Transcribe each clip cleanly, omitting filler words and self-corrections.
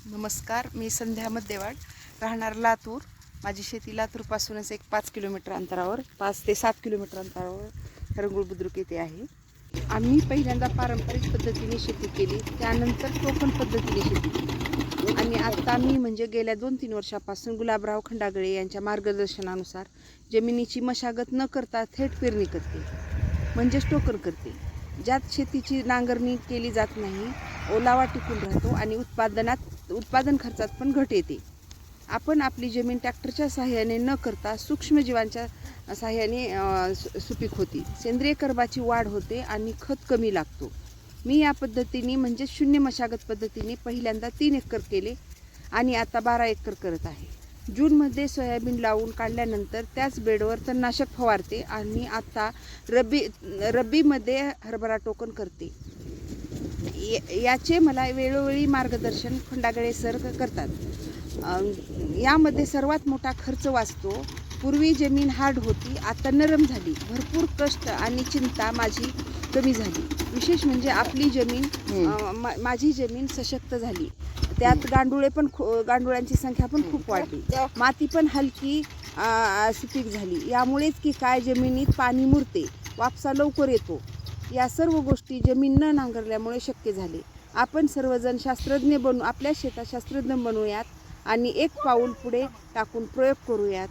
नमस्कार, मी संध्या मध्यवाड, राहणार लातूर. माझी शेती लातूरपासूनच एक 5 किलोमीटर अंतरावर, 5 ते 7 किलोमीटर अंतरावर हरंगुळ बुद्रुक येथे आहे. आम्ही पहिल्यांदा पारंपरिक पद्धतीने शेती केली, त्यानंतर टोकन पद्धतीने शेती केली आणि आता मी म्हणजे गेल्या 2-3 वर्षापासून गुलाबराव खंडागळे यांच्या मार्गदर्शनानुसार जमिनीची मशागत न करता थेट पेरणी करते, म्हणजेच टोकन करते. ज्यात शेतीची नांगरणी केली जात नाही, ओलावा टिकून राहतो आणि उत्पादन खर्चात पण घट येते. आपण आपली जमीन ट्रॅक्टरच्या सहाय्याने न करता सूक्ष्मजीवांच्या सहाय्याने सुपीक होती. सेंद्रिय कर्बाची वाढ होते आणि खत कमी लागतो. मी या पद्धतीने म्हणजे शून्य मशागत पद्धतीने पहिल्यांदा 3 एकर केले आणि आता 12 एकर करत आहे. जूनमध्ये सोयाबीन लावून काढल्यानंतर त्याच बेडवर तणनाशक फवारते आणि आता रब्बीमध्ये हरभरा टोकन करते. याचे मला वेळोवेळी मार्गदर्शन खंडागळे सर करतात. यामध्ये सर्वात मोठा खर्च वाचतो. पूर्वी जमीन हार्ड होती, आता नरम झाली. भरपूर कष्ट आणि चिंता माझी कमी झाली. विशेष म्हणजे आपली जमीन माझी जमीन सशक्त झाली. त्यात गांडुळांची संख्या पण खूप वाढली. माती पण हलकी सुपीक झाली. यामुळेच की काय जमिनीत पाणी मुरते, वापसा लवकर येतो. या सर्व गोष्टी जमीन न नांगरल्यामुळे शक्य झाले. आपण सर्वजण शास्त्रज्ञ बनू, आपल्या शेतात शास्त्रज्ञ बनूयात आणि एक पाऊल पुढे टाकून प्रयोग करूयात.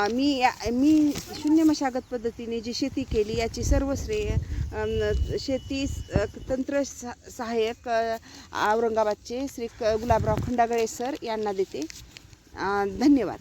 मी शून्य मशागत पद्धतीने जी शेती केली याची सर्व श्रेय शेती तंत्र सहाय्यक औरंगाबादचे श्री गुलाबराव खंडागळे सर यांना देते. धन्यवाद.